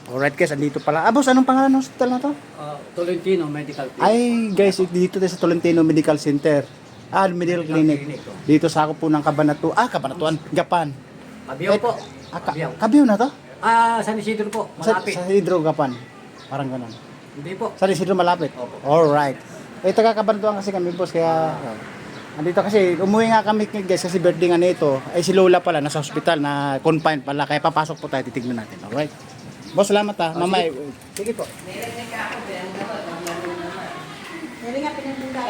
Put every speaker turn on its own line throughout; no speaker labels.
Alright guys, andito pala. Ah, boss, anong pangalan ng hospital na to?
Tolentino Medical Clinic.
Ay, guys, dito tayo sa Tolentino Medical Center. Ah, Medical Clinic. Dito sa ako po ng Cabanatuan, Gapan.
Kabiyaw po.
Kabiyaw na to?
San Isidro po.
Sa
Malapit.
Hidro, Gapan. Parang ganun.
Hindi po.
Sa Hidro, malapit.
Opo.
Alright. Taga Cabanatuan kasi kami, boss, kaya... Andito kasi, umuwi nga kami guys kasi birthday nga nito. Ay si Lola pala, nasa hospital, na confined pala. Kaya papasok po tayo, titignan natin. Alright. Boss, salamat ha. Mamay.
Sige po.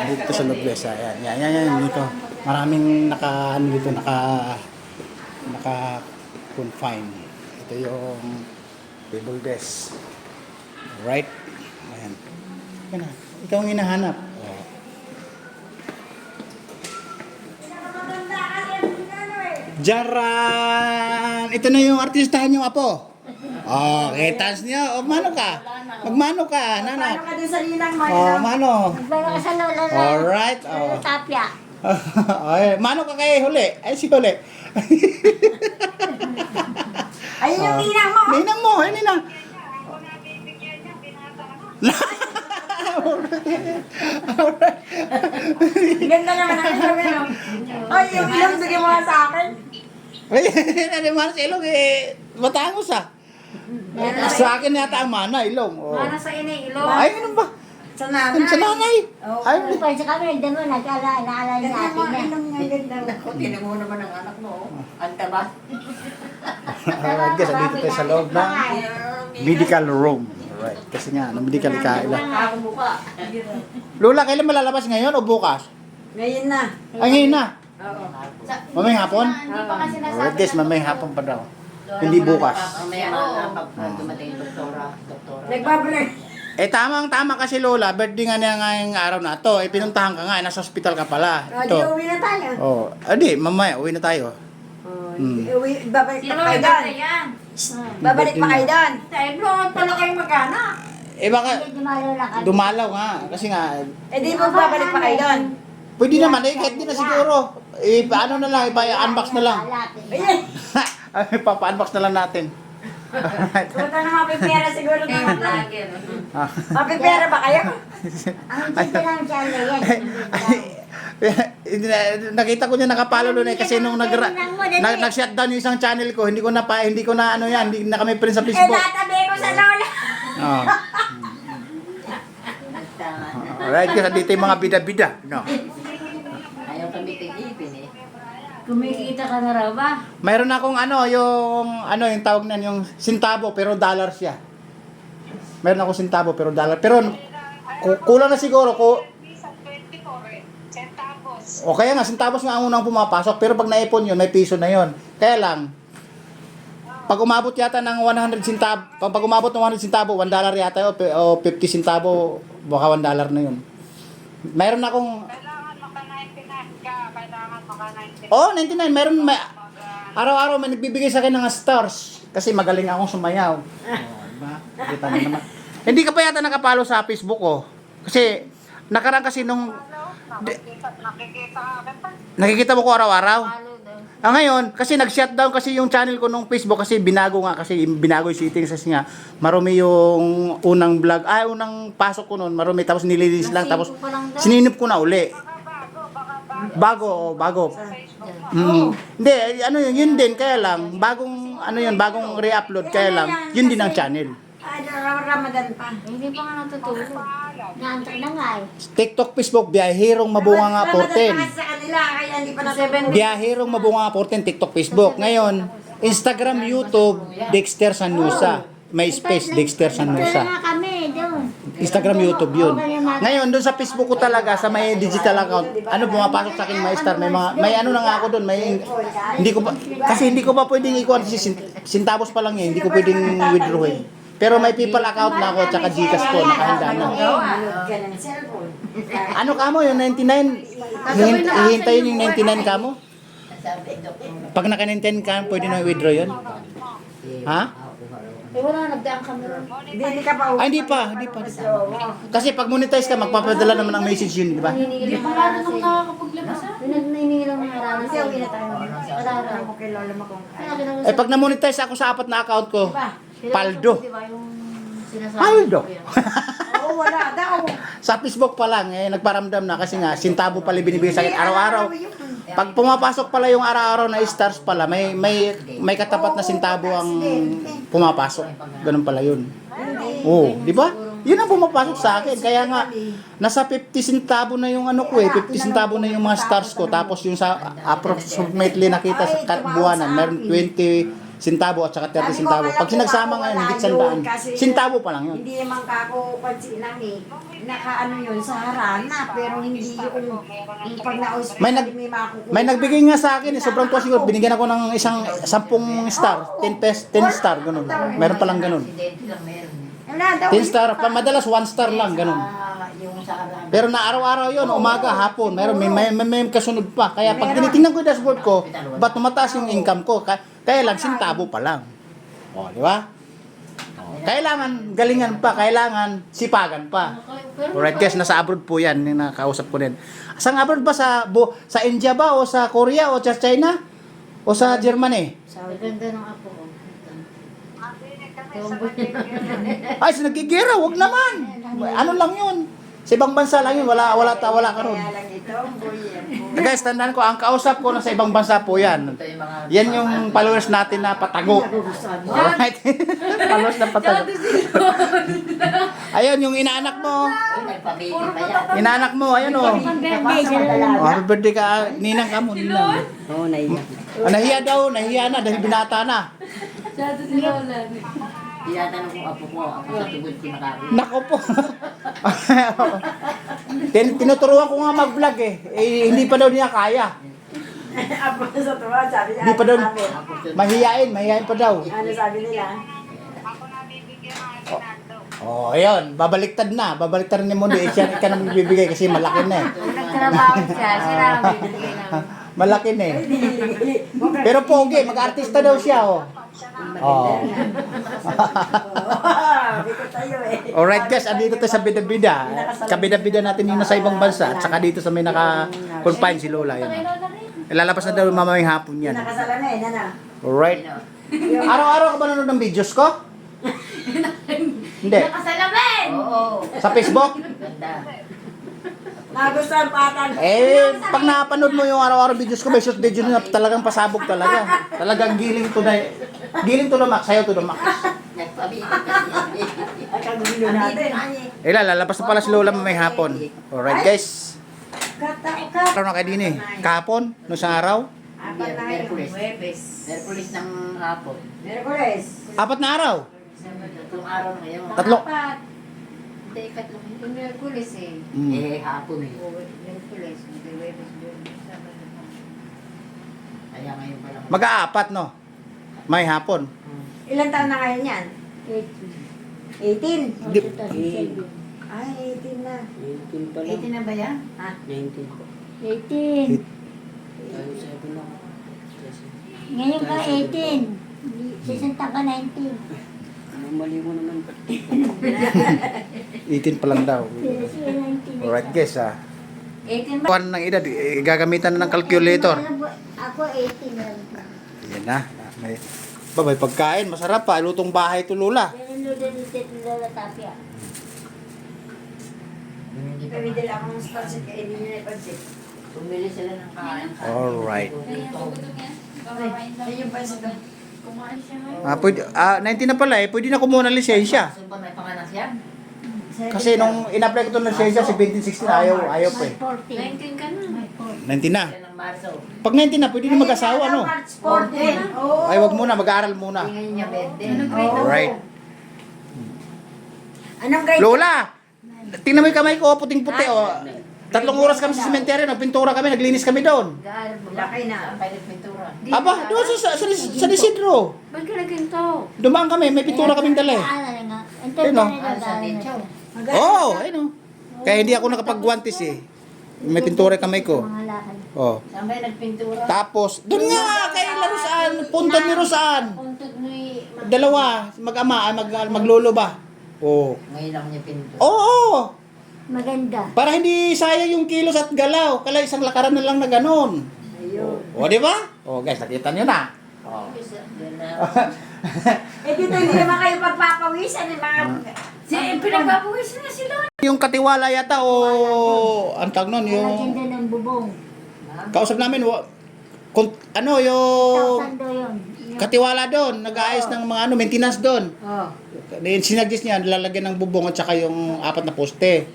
Dito sa Noblesa. Yan. Dito. Maraming naka-confine. Ito yung table desk. Alright. Ayan. Yan na. Ikaw ang hinahanap. Oh. Jaran! Ito na yung artistahan yung apo. Oh, kitas niyo. Oh, mano ka? Magmano ka, nana?
Paano ka din sa linang mo?
Oh, mano.
Nagbala ka sa lola na.
Alright. Oh.
Tapya.
Ay, mano ka kay Huli? Ay, si Huli.
Ayun yung ninang mo.
Ninang mo, ay ninang. Alright.
Ganda naman ang ilong ilong. Ay, yung ilong sige mo sa akin.
Ay, ano man sa ilong eh, matangos ah. Sa akin yata ang mana, ilong. Oh.
Mana sa ini ilong.
Ay, ano ba?
Sa nanay.
Sa nanay. Ay,
Ay, pa sa kami, damo nag-alala ni ate na.
Ilong nga ganda. Ako, tinan mo naman ang anak mo. Ang taba.
Alright guys, andito tayo sa loob ng medical room. Alright, kasi nga, ng medical kaila.
Ako mukha.
Lola, kailan malalabas ngayon o bukas?
Ngayon na.
Ay, ngayon na.
Oo.
Mamayang hapon?
Hindi pa kasi
Alright guys, mamayang hapon pa daw. Hindi bukas.
Mamaya na pag dumating yung doktora.
Nagbablur.
Eh tamang-tama kasi Lola, birthday nga niya ngayong araw na to. Eh pinuntahan ka nga, nasa hospital ka pala.
Di
Ito.
uwi na tayo.
Oh, adi, mamaya uwi na tayo.
Babalik pa kayo doon. Babalik pa kayo doon.
Ay, bro, pala kayo mag-anak.
Eh baka
Dumalo lang kami.
dumalaw nga kasi nga
Eh di mo babalik pa kayo doon.
pwede naman eh kahit di na siguro. Eh paano na lang, ipa-unbox na lang.
Ayun.
Ay, papa-unbox na lang natin. Alright.
Punta na mapipera siguro naman.
Lagi.
Ah.
Mapipera ba kayo?
Ang chika lang siya yan.
Nakita ko niya nakapalo doon eh kasi nung nag-shutdown yung isang channel ko, hindi ko na ano yan, hindi na kami friends sa
Eh,
Facebook.
tatabi ko sa lola.
Oh. Alright, kasi dito yung mga bida-bida, no.
Ayaw kami tigipin eh.
Kumikita ka na raw ba?
Mayroon akong yung tawag na yung sintabo pero dollar siya. Mayroon akong sintabo pero dollar. Pero kulang na siguro ko. O kaya nga, centavos nga ang unang pumapasok, pero pag naipon yun, may piso na yun. Kaya lang, pag umabot yata ng 100 centavo, pag umabot ng 100 centavo, $1 yata o 50 centavo, baka $1 na yun. Mayroon akong...
Kailangan maka-99 ka, kailangan maka-99.
Oh, 99, mayroon, araw-araw may nagbibigay sa akin ng stars. Kasi magaling akong sumayaw. Diba? Kita mo naman. Hindi ka pa yata nakapalo sa Facebook ko. Kasi, nakaraan kasi nung...
Nakikita ka pa.
Nakikita mo ko araw-araw? Ngayon, kasi nag-shutdown kasi yung channel ko nung Facebook kasi binago yung settings kasi nga marumi yung unang vlog, unang pasok ko noon, marumi tapos nililis lang tapos sininip ko na uli. Bago. Hindi, yun din kaya lang bagong bagong re-upload kaya lang yun din ang channel.
Ay, Ramadan pa.
Hindi pa nga natutulog. Naantay na nga eh.
TikTok, Facebook, biyahirong mabunga nga
Ramadan pa
14.
kasi sa kanila, kaya hindi pa natutulog.
Biyahirong mabunga nga 14 TikTok, Facebook. Ngayon, Instagram, YouTube, Dexter Sanusa. May space, Dexter
Ito na
Sanusa.
nga kami doon.
Instagram, YouTube yun. Ngayon, doon sa Facebook ko talaga, sa may digital account, pumapasok sa akin may star, may ano na nga ako doon, hindi ko pa pwedeng ikuha, kasi sintabos pa lang yan, hindi ko pwedeng withdrawin. Pero may PayPal account na ako, tsaka Gcash ko, nakahanda na.
Manood ka ng cellphone.
Ano ka mo, yung 99? Hihintayin yung 99 ka mo?
Sabi, doktor.
Pag naka-99 ka, pwede na withdraw yun? Ha?
Eh wala, nagdaan kami ron.
Hindi ka pa
Ay, hindi pa. Kasi pag monetize ka, magpapadala naman ng message yun, di ba?
Hindi pa nga rin ako nakakapaglabas ha. Pinag-nahiningi lang mga ranas.
Kasi uwi na tayo.
Wala
Alam mo kay lola mo kung
Eh, pag na-monetize ako sa 4 na account ko, Paldo.
Di ba yung sinasabi
Paldo.
ko yan?
Oo, wala daw.
Sa Facebook pa lang, nagparamdam na kasi nga, sintabo pala binibigay sa akin araw-araw. Pag pumapasok pala yung araw-araw na stars pala, may katapat na sintabo ang pumapasok. Ganun pala yun. Oo, di ba? Yun ang pumapasok sa akin. Kaya nga, nasa 50 centavo na yung ano ko 50 centavo na yung mga stars ko. Tapos yung sa approximately nakita sa buwanan, meron 20 centavo at saka 30 centavo. Pag sinagsama ngayon, higit sandaan. Centavo pa lang yun.
Hindi naman kako pansin lang eh. Nakaano yun sa harana, pero hindi yung pag naus
May nagbigay nga sa akin, sobrang tuwa siguro. Binigyan ako ng 10 star, 10 star, ganun. Meron pa lang ganun. 10 star, madalas 1 star lang, ganun.
Yung sa Arana.
Pero na araw-araw yun, umaga, hapon, meron, may kasunod pa. Kaya pag tinitingnan ko yung dashboard ko, ba't tumataas yung income ko? Kaya lang, sintabo pa lang. O, di ba? Kailangan galingan pa, kailangan sipagan pa. Alright guys, nasa abroad po yan, yung nakausap ko din. Saan abroad ba? Sa India ba? O sa Korea? O sa China? O sa Germany?
Ganda ng apo ko.
Ay, sa nagigera, wag naman. Ano lang yun? Sa ibang bansa lang yun, wala ka ron.
Kaya lang ito, boy.
Guys, tandaan ko, ang kausap ko nasa ibang bansa po yan. Yan yung followers natin na patago. Alright? Followers na patago. Ayun, yung inaanak mo. Inaanak mo, ayun o. Oh, happy birthday ka. Ninang ka mo, ninang.
Oo, naiya.
Nahiya na dahil binata na.
Tinatanong kung apo ko, ako sa tubod kinakabi.
Nako po. Tinuturuan ko nga mag-vlog hindi pa daw niya kaya.
Ako sa tuwa, sabi niya.
Hindi pa daw.
Sabi.
Mahihain pa daw.
Ano sabi nila?
Ako nabibigyan ng Ronaldo.
Oh, ayun, babaliktad ni Mundi. Siya ka nang bibigay kasi malaki na eh.
Kung nagtrabaho siya, siya na ang bibigay namin.
Malaki na eh. Pero pogi, mag-artista daw siya oh. Oh.
Biko tayo eh.
Alright guys, andito tayo sa bida-bida. Kabida-bida natin yung nasa ibang bansa at saka dito sa may naka-confine si Lola. Yun. Ilalabas na daw mamayang hapon yan.
Nakasala na eh, nana.
Alright. Araw-araw ka ba nanonood ng videos ko? Hindi.
Nakasalamin!
Oo,
Sa Facebook?
ganda.
Nagustuhan patan.
Pag napanood mo yung araw-araw videos ko, may short video na talagang pasabog talaga. Talagang giling to the max, sayo to the max.
Nagpabigay
Ay, kagulo natin.
Lalabas na pala si Lola may hapon. Alright guys.
Kata.
Araw na kayo din eh. Kahapon, nung isang araw.
Apat na ngayon.
Merkulis ng hapon.
Merkules.
4 na araw.
Tatlong araw na ngayon.
Tatlo.
Apat. Hindi, ikatlong. Yung Merkulis eh.
Eh, hapon eh.
Merkulis. Webes,
Kaya ngayon pa lang.
Mag-aapat no? May hapon.
Ilan taon na ngayon yan? 18.
Di,
Ay, 18 na.
18 na ba yan?
Ha?
18. Ngayon ka 18. Sisenta ka 19.
18 pa lang daw. Alright guys
18
Kuhan ng edad, gagamitan na ng calculator.
Ako 18 lang.
Yan na. May pagkain, masarap pa. Lutong bahay to Lola.
Yan ang lulunitit ni Lola Tapia.
Pamidala akong sponsor kaya hindi nyo napansin.
Bumili sila ng kain.
Alright.
Ay, yung pansin ko.
Pwede, 19 na pala pwede na kumuha ng lisensya.
Saan pa may panganak yan?
Kasi nung in-apply ko to ng lisensya, 17-16 ayaw pa eh.
19 ka na.
19 na.
Yan ng Marso.
Pag 19 na, pwede na mag-asawa, no?
March 14. Oo.
Ay, wag muna, mag-aaral muna.
Tingnan niya, berde.
Alright.
Anong grade?
Lola! Tingnan mo yung kamay ko, puting-puti, oh. 3 oras kami sa cemetery, nagpintura kami, naglinis kami doon.
Laki na.
Palit pintura.
Aba, doon sa Isidro.
Ba't ka nagkinto?
Dumaan kami, may pintura kaming dala eh. Ayun, oh.
Sa Dencho.
Oo, ayun oh. Kaya hindi ako nakapag-guantes eh. May pintura kamay ko.
Mga lakad.
Oh.
Saan ba yung nagpintura?
Tapos, doon nga, kay Larusaan, punta ni Rosaan.
Puntod mo
Dalawa, mag-ama, maglolo ba? Oo.
Ngayon lang niya pintura.
Oo!
maganda.
Para hindi sayang yung kilos at galaw. Kala isang lakaran na lang na ganon.
Ayun.
O, di ba? O, guys, nakita nyo na. O.
Eh dito hindi naman kayo pagpapawisan eh mga...
Pinagpapawisan na sila.
Yung katiwala yata o ang tawag nun, yung
Nagtinda ng bubong.
kausap namin, ano yung
1,000 daw yun.
katiwala doon, nag-aayos ng mga maintenance doon.
Oh.
Sinadjust niya, lalagyan ng bubong at saka yung 4 na poste.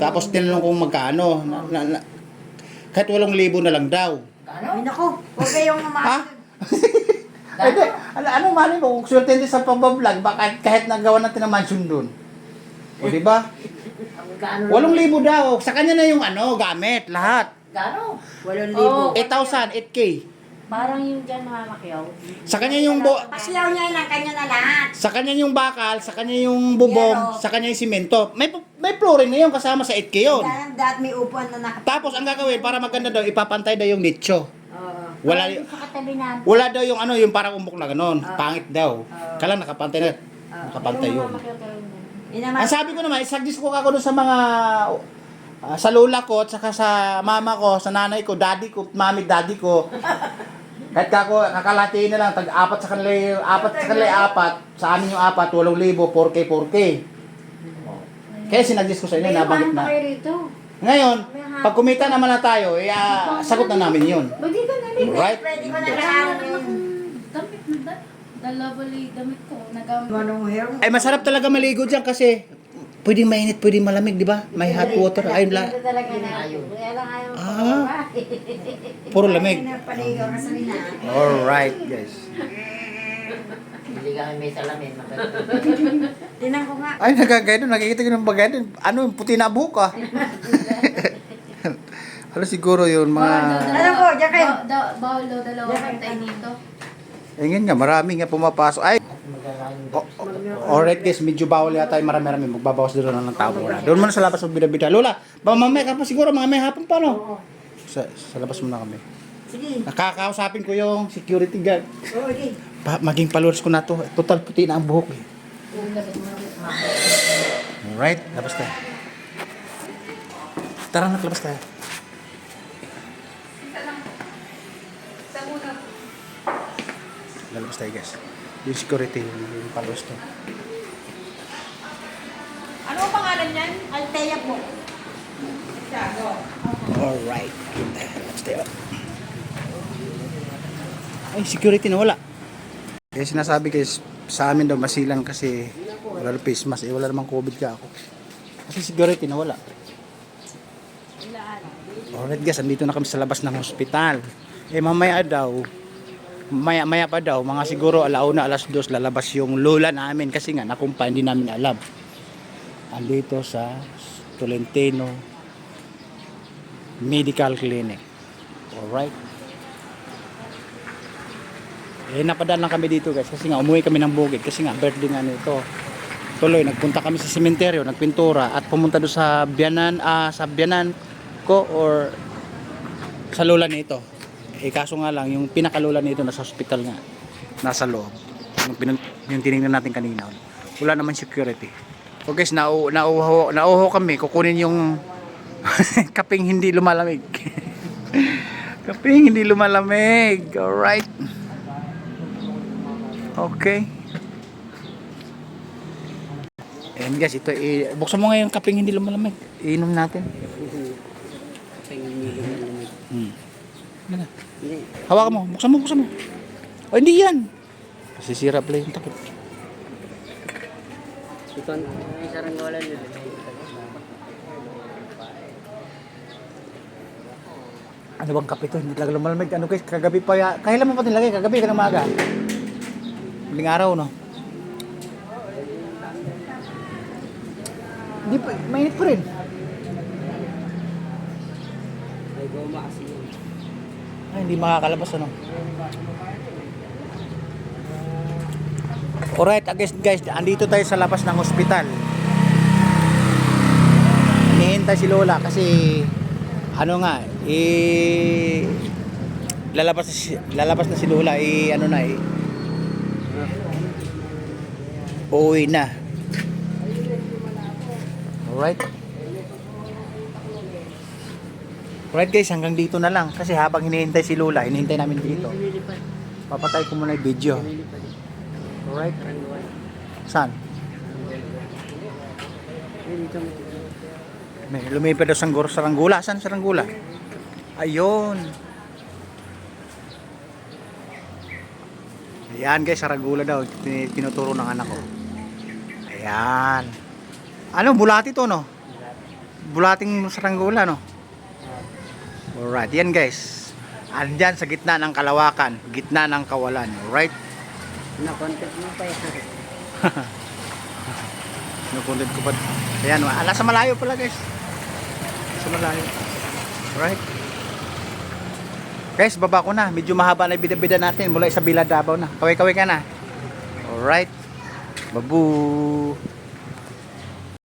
Tapos tinanong kung magkano. Kahit 8,000 na lang daw.
Ay naku, huwag kayong
Ha?
umahal.
Hindi, ano mali mo, kung swerte din sa pambablog, baka kahit nagawa natin ng mansion doon. O di ba? 8,000 daw. Sa kanya na yung gamit, lahat.
Gano?
8,000.
8,000, 8K.
Parang yung dyan mamamakyaw.
Sa kanya yung
Pasiyaw niya ng kanya na lahat.
sa kanya yung bakal, sa kanya yung bubong, sa kanya yung simento. May flooring na yun kasama sa 8K yun.
Dahil may upuan na nakapagod.
Tapos ang gagawin para maganda daw, ipapantay daw yung nicho. Wala
Sa katabi namin.
wala daw yung yung parang umbok na gano'n. Pangit daw. Kailangan nakapantay na. Nakapantay yun. Ang sabi ko naman, isagdis ko ako doon sa mga sa lola ko at saka sa mama ko, sa nanay ko, daddy ko, mami, daddy ko. Kahit kako, kakalatiin na lang, tag-4 sa kanila, 4 sa kanila, 4, sa amin yung 4, 8,000, 4K, 4K. Kaya sinagdis ko sa inyo, nabanggit na. Ngayon, pag kumita naman na tayo, sagot na namin yun.
Pwede ka na rin.
Right?
Pwede ko na
Kaya
lahat.
naman akong damit na dalawali damit ko. Nagamit.
Manong hair.
Ay, masarap talaga maligo dyan kasi pwedeng mainit, pwedeng malamig, di ba? May hot water. Ayun lang.
Ito talaga na. Kaya lang ayaw ko
Ah. Puro lamig.
Pinapaligaw ka sa mina.
Alright, guys.
Hindi kami may salamin.
Tinan ko nga.
Ay, nagagay doon. Nakikita ko ng bagay doon. Ano, puti na buhok ah. Ano siguro yun, mga...
Ano po, diyan kayo.
Bawal daw dalawang pantay dito.
Ayun nga, marami nga pumapasok. Ay, alright guys, medyo bawal yata yung marami-rami. Magbabawas doon lang ng tao muna. Doon muna sa labas magbida-bida. Lola, mamaya ka pa siguro, mamaya hapon pa, no? Sa labas muna kami.
Sige.
Nakakausapin ko yung security guard.
Oo, okay.
Maging followers ko na to. Total puti na ang buhok eh. Alright, labas tayo. Tara na, labas tayo. Lalabas tayo guys. Yung security, yung followers to.
Ano ang pangalan niyan? Altea po.
Alright. Labas tayo. Ay, security na wala. Kaya sinasabi guys, sa amin daw masilan kasi wala na face mask. Wala namang COVID ka ako. Kasi security na wala. Alright guys, andito na kami sa labas ng hospital. Mamaya daw, maya pa daw, mga siguro 1:00, 2:00 lalabas yung lola namin kasi nga nakumpa, hindi namin alam. Andito sa Tolentino Medical Clinic. Alright. Napadaan lang kami dito guys kasi nga umuwi kami ng Bukid kasi nga birthday nga nito. Tuloy, nagpunta kami sa sementeryo, nagpintura at pumunta doon sa biyanan ko or sa lola nito. Kaso nga lang, yung pinakalola nito nasa hospital nga, nasa loob. Yung tinignan natin kanina. Wala naman security. So guys, nauho kami, kukunin yung kaping hindi lumalamig. Kaping hindi lumalamig. Alright. Okay. And guys, ito, buksan mo nga yung kaping hindi lumalamig. Iinom natin. Hawakan mo, buksan mo. Oh, hindi yan. Sisira pala yung takip. Ano bang kape to? Hindi talaga lumalamig. Ano guys, kagabi pa ya. Kailan mo pa nilagay? Kagabi ka ng maga. Muling araw, no? Hindi pa, mainit pa rin. Ay, hindi makakalabas, ano? Alright, guys, andito tayo sa labas ng hospital. Hinihintay si Lola kasi ano nga, lalabas na si Lola, uuwi na. Alright. Alright guys, hanggang dito na lang kasi habang hinihintay si Lola, hinihintay namin dito. Papatay ko muna yung video. Alright. Saan? May lumipad daw sa Saranggola. Saan Saranggola? Ayun. Ayan guys, Saranggola daw. Tinuturo ng anak ko. Ayan. Ano, bulati to no? Bulating Saranggola no? Alright, yan guys. Andyan sa gitna ng kalawakan, gitna ng kawalan. Alright?
Na-contact mo pa yan.
Nakunod ko pa. Ayan, nasa malayo pala guys. Sa malayo. Alright? Guys, baba ko na. Medyo mahaba na bida-bida natin. Mula sa Bila Davao na. Kaway-kaway ka na. Alright. Babu.